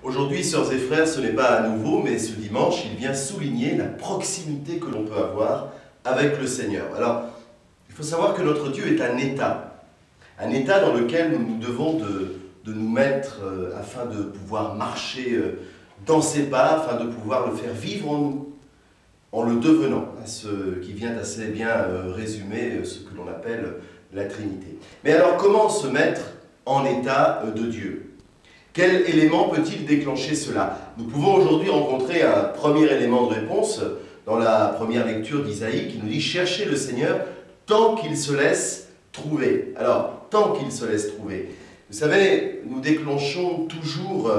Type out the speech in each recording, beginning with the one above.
Aujourd'hui, sœurs et frères, ce n'est pas à nouveau, mais ce dimanche, il vient souligner la proximité que l'on peut avoir avec le Seigneur. Alors, il faut savoir que notre Dieu est un état dans lequel nous nous devons de nous mettre afin de pouvoir marcher dans ses pas, afin de pouvoir le faire vivre en nous, en le devenant, ce qui vient assez bien résumer ce que l'on appelle la Trinité. Mais alors, comment se mettre en état de Dieu ? Quel élément peut-il déclencher cela? Nous pouvons aujourd'hui rencontrer un premier élément de réponse dans la première lecture d'Isaïe qui nous dit « Cherchez le Seigneur tant qu'il se laisse trouver ». Alors, tant qu'il se laisse trouver. Vous savez, nous déclenchons toujours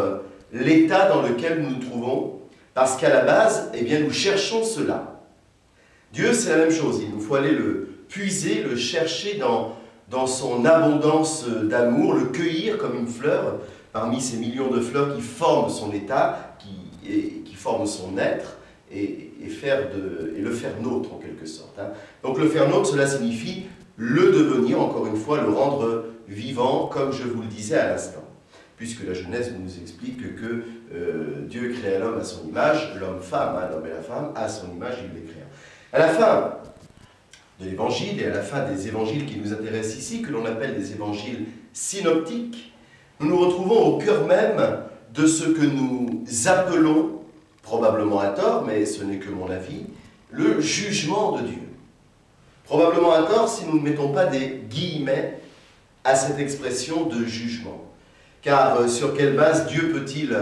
l'état dans lequel nous nous trouvons parce qu'à la base, eh bien, nous cherchons cela. Dieu, c'est la même chose. Il nous faut aller le puiser, le chercher dans son abondance d'amour, le cueillir comme une fleur parmi ces millions de fleurs qui forment son état, qui forment son être, et le faire nôtre en quelque sorte. Donc le faire nôtre, cela signifie le devenir, encore une fois, le rendre vivant, comme je vous le disais à l'instant. Puisque la Genèse nous explique que Dieu créa l'homme à son image, l'homme-femme, l'homme et la femme, à son image, il les créa. À la fin de l'évangile et à la fin des évangiles qui nous intéressent ici, que l'on appelle des évangiles synoptiques, nous nous retrouvons au cœur même de ce que nous appelons, probablement à tort, mais ce n'est que mon avis, le jugement de Dieu. Probablement à tort si nous ne mettons pas des guillemets à cette expression de jugement. Car sur quelle base Dieu peut-il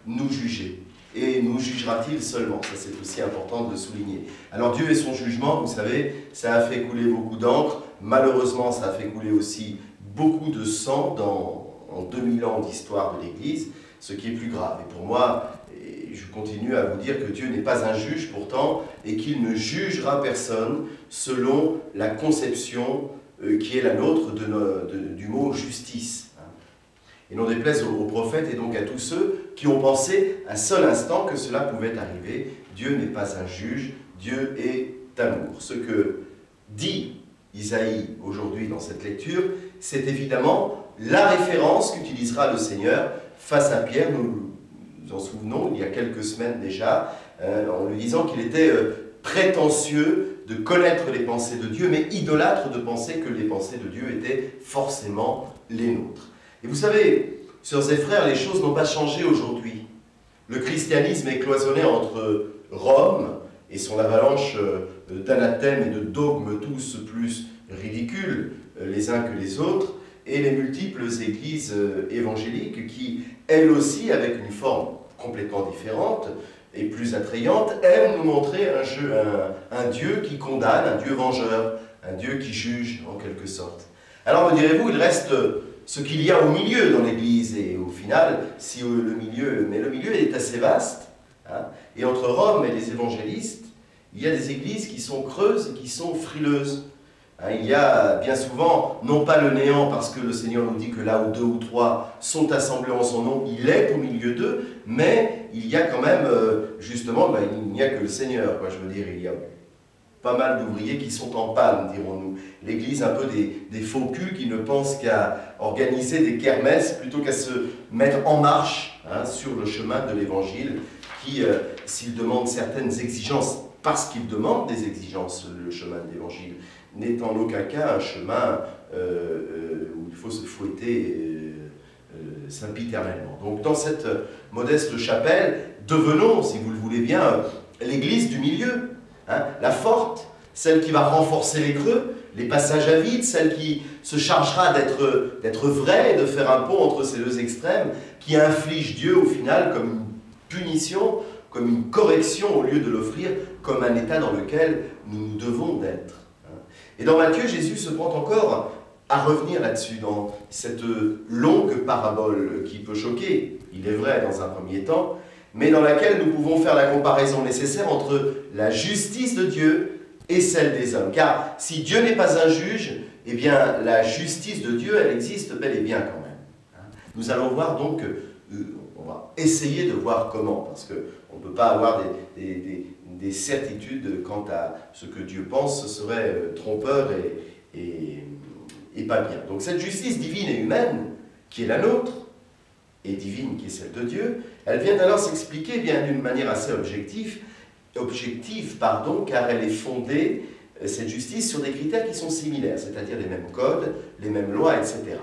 nous juger? Et nous jugera-t-il seulement? Ça, c'est aussi important de le souligner. Alors Dieu et son jugement, vous savez, ça a fait couler beaucoup d'encre. Malheureusement, ça a fait couler aussi beaucoup de sang en 2000 ans d'histoire de l'Église, ce qui est plus grave. Et pour moi, je continue à vous dire que Dieu n'est pas un juge pourtant, et qu'il ne jugera personne selon la conception qui est la nôtre du mot justice. Et non déplaise aux prophètes et donc à tous ceux qui ont pensé un seul instant que cela pouvait arriver. Dieu n'est pas un juge, Dieu est amour. Ce que dit Isaïe aujourd'hui dans cette lecture, c'est évidemment la référence qu'utilisera le Seigneur face à Pierre. Nous nous en souvenons il y a quelques semaines déjà, en lui disant qu'il était prétentieux de connaître les pensées de Dieu, mais idolâtre de penser que les pensées de Dieu étaient forcément les nôtres. Et vous savez, sœurs et frères, les choses n'ont pas changé aujourd'hui. Le christianisme est cloisonné entre Rome et son avalanche d'anathèmes et de dogmes tous plus ridicules les uns que les autres, et les multiples églises évangéliques qui, elles aussi, avec une forme complètement différente et plus attrayante, aiment nous montrer un Dieu qui condamne, un Dieu vengeur, un Dieu qui juge en quelque sorte. Alors me direz-vous, il reste ce qu'il y a au milieu dans l'Église, et au final, le milieu est assez vaste, et entre Rome et les évangélistes, il y a des églises qui sont creuses et qui sont frileuses. Il y a bien souvent, non pas le néant, parce que le Seigneur nous dit que là où 2 ou 3 sont assemblés en son nom, il est au milieu d'eux, mais il y a quand même, justement, il n'y a que le Seigneur, je veux dire, il y a pas mal d'ouvriers qui sont en panne, dirons-nous. L'Église, un peu des faux culs qui ne pensent qu'à organiser des kermesses plutôt qu'à se mettre en marche sur le chemin de l'Évangile, qui, s'il demande certaines exigences, parce qu'il demande des exigences, le chemin de l'Évangile, n'est en aucun cas un chemin où il faut se fouetter sempiternellement. Donc dans cette modeste chapelle, devenons, si vous le voulez bien, l'Église du milieu, la forte, celle qui va renforcer les creux, les passages à vide, celle qui se chargera d'être vraie et de faire un pont entre ces deux extrêmes, qui inflige Dieu au final comme une punition, comme une correction au lieu de l'offrir comme un état dans lequel nous devons d'être. Et dans Matthieu, Jésus se prend encore à revenir là-dessus, dans cette longue parabole qui peut choquer, il est vrai dans un premier temps, mais dans laquelle nous pouvons faire la comparaison nécessaire entre la justice de Dieu et celle des hommes. Car si Dieu n'est pas un juge, eh bien la justice de Dieu, elle existe bel et bien quand même. Nous allons voir donc, on va essayer de voir comment, parce qu'on ne peut pas avoir des certitudes quant à ce que Dieu pense, ce serait trompeur et pas bien. Donc cette justice divine et humaine, qui est la nôtre, et divine qui est celle de Dieu, elle vient alors s'expliquer bien d'une manière assez objective, car elle est fondée, cette justice, sur des critères qui sont similaires, c'est-à-dire les mêmes codes, les mêmes lois, etc.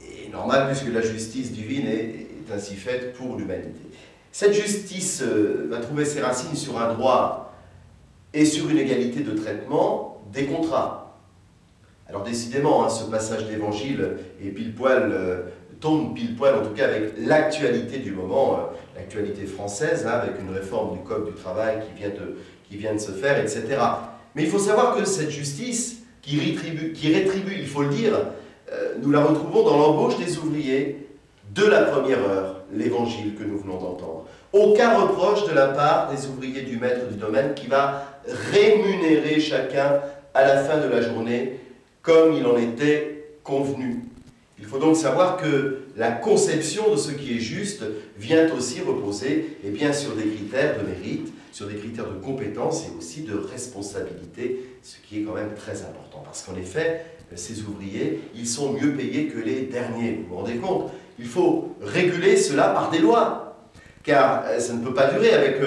Et normal, puisque la justice divine est ainsi faite pour l'humanité. Cette justice va trouver ses racines sur un droit et sur une égalité de traitement des contrats. Alors décidément, ce passage d'évangile est tombe pile poil, en tout cas avec l'actualité du moment, l'actualité française, avec une réforme du Code du travail qui vient de se faire, etc. Mais il faut savoir que cette justice qui rétribue, il faut le dire, nous la retrouvons dans l'embauche des ouvriers de la première heure, l'évangile que nous venons d'entendre. Aucun reproche de la part des ouvriers du maître du domaine qui va rémunérer chacun à la fin de la journée comme il en était convenu. Il faut donc savoir que la conception de ce qui est juste vient aussi reposer sur des critères de mérite, sur des critères de compétence et aussi de responsabilité, ce qui est quand même très important. Parce qu'en effet, ces ouvriers, ils sont mieux payés que les derniers. Vous vous rendez compte? Il faut réguler cela par des lois, car ça ne peut pas durer avec,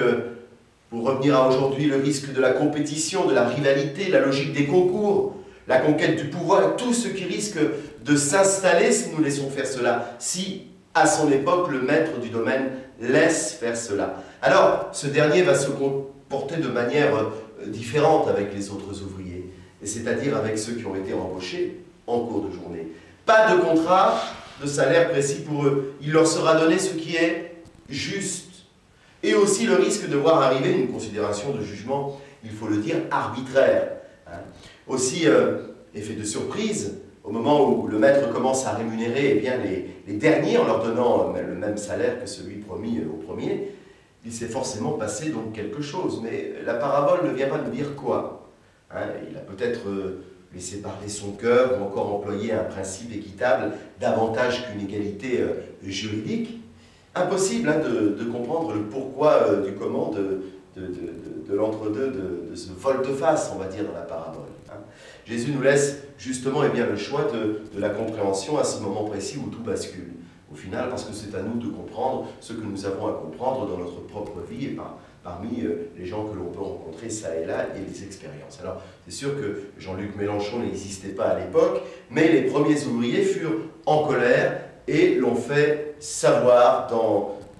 pour revenir à aujourd'hui, le risque de la compétition, de la rivalité, la logique des concours, la conquête du pouvoir, tout ce qui risque de s'installer si nous laissons faire cela, si, à son époque, le maître du domaine laisse faire cela. Alors, ce dernier va se comporter de manière différente avec les autres ouvriers, c'est-à-dire avec ceux qui ont été embauchés en cours de journée. Pas de contrat de salaire précis pour eux. Il leur sera donné ce qui est juste. Et aussi le risque de voir arriver une considération de jugement, il faut le dire, arbitraire. Aussi, effet de surprise, au moment où le maître commence à rémunérer les derniers en leur donnant le même salaire que celui promis au premier, il s'est forcément passé donc quelque chose. Mais la parabole ne vient pas nous dire quoi. Il a peut-être laissé parler son cœur ou encore employé un principe équitable davantage qu'une égalité juridique. Impossible de comprendre le pourquoi du comment de l'entre-deux, de ce volte-face, on va dire, dans la parabole. Jésus nous laisse justement le choix de la compréhension à ce moment précis où tout bascule. Au final, parce que c'est à nous de comprendre ce que nous avons à comprendre dans notre propre vie et parmi les gens que l'on peut rencontrer ça et là et les expériences. Alors, c'est sûr que Jean-Luc Mélenchon n'existait pas à l'époque, mais les premiers ouvriers furent en colère et l'ont fait savoir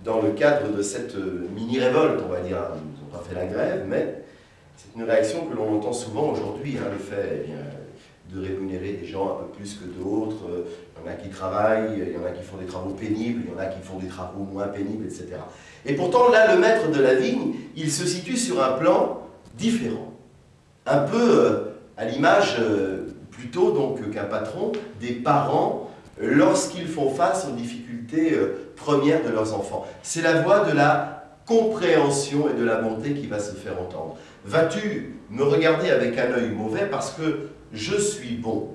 dans le cadre de cette mini-révolte, on va dire. Ils n'ont pas fait la grève, mais c'est une réaction que l'on entend souvent aujourd'hui, le fait de rémunérer des gens un peu plus que d'autres. Il y en a qui travaillent, il y en a qui font des travaux pénibles, il y en a qui font des travaux moins pénibles, etc. Et pourtant, là, le maître de la vigne, il se situe sur un plan différent. Un peu à l'image, plutôt donc qu'un patron, des parents, lorsqu'ils font face aux difficultés premières de leurs enfants. C'est la voie de la compréhension et de la bonté qui va se faire entendre. Vas-tu me regarder avec un œil mauvais parce que je suis bon,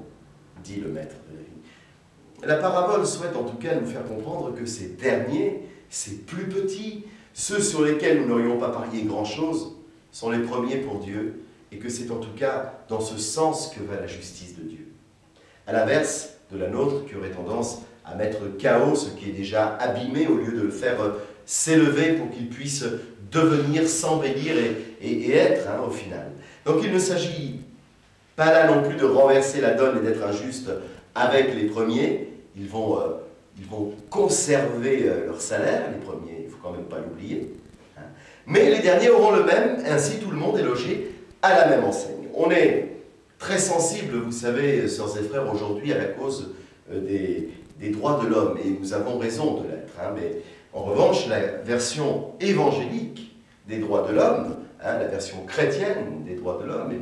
dit le maître de la vigne. La parabole souhaite en tout cas nous faire comprendre que ces derniers, ces plus petits, ceux sur lesquels nous n'aurions pas parié grand-chose, sont les premiers pour Dieu, et que c'est en tout cas dans ce sens que va la justice de Dieu. À l'inverse de la nôtre, qui aurait tendance à mettre KO ce qui est déjà abîmé, au lieu de le faire s'élever pour qu'il puisse devenir, s'embellir et être au final. Donc il ne s'agit pas là non plus de renverser la donne et d'être injuste avec les premiers. Ils vont conserver leur salaire, les premiers, il ne faut quand même pas l'oublier. Mais les derniers auront le même, ainsi tout le monde est logé à la même enseigne. On est très sensible, vous savez, sœurs et frères, aujourd'hui à la cause des droits de l'homme, et nous avons raison de l'être. Mais en revanche, la version évangélique des droits de l'homme, la version chrétienne des droits de l'homme,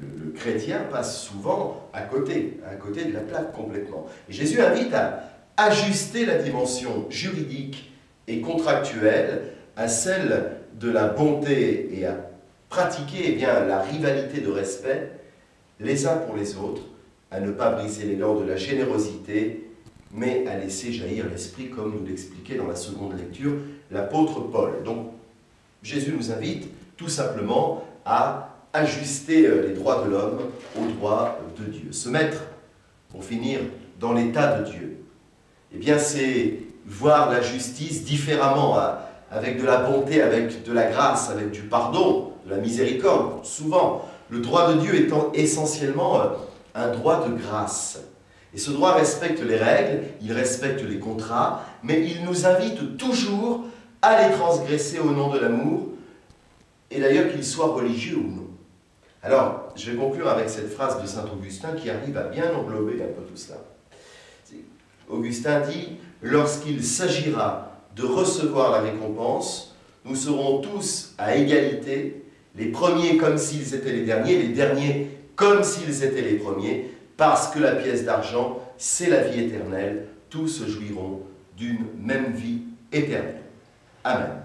le chrétien passe souvent à côté de la plaque complètement. Et Jésus invite à ajuster la dimension juridique et contractuelle à celle de la bonté et à pratiquer la rivalité de respect les uns pour les autres, à ne pas briser l'élan de la générosité, mais à laisser jaillir l'esprit, comme nous l'expliquait dans la seconde lecture l'apôtre Paul. Donc, Jésus nous invite tout simplement à ajuster les droits de l'homme aux droits de Dieu. Se mettre, pour finir, dans l'état de Dieu. Eh bien, c'est voir la justice différemment, avec de la bonté, avec de la grâce, avec du pardon, de la miséricorde. Souvent, le droit de Dieu étant essentiellement un droit de grâce. Et ce droit respecte les règles, il respecte les contrats, mais il nous invite toujours à les transgresser au nom de l'amour, et d'ailleurs qu'ils soient religieux ou non. Alors, je vais conclure avec cette phrase de saint Augustin qui arrive à bien englober un peu tout cela. Augustin dit « Lorsqu'il s'agira de recevoir la récompense, nous serons tous à égalité, les premiers comme s'ils étaient les derniers comme s'ils étaient les premiers, parce que la pièce d'argent, c'est la vie éternelle, tous jouiront d'une même vie éternelle. » Amen.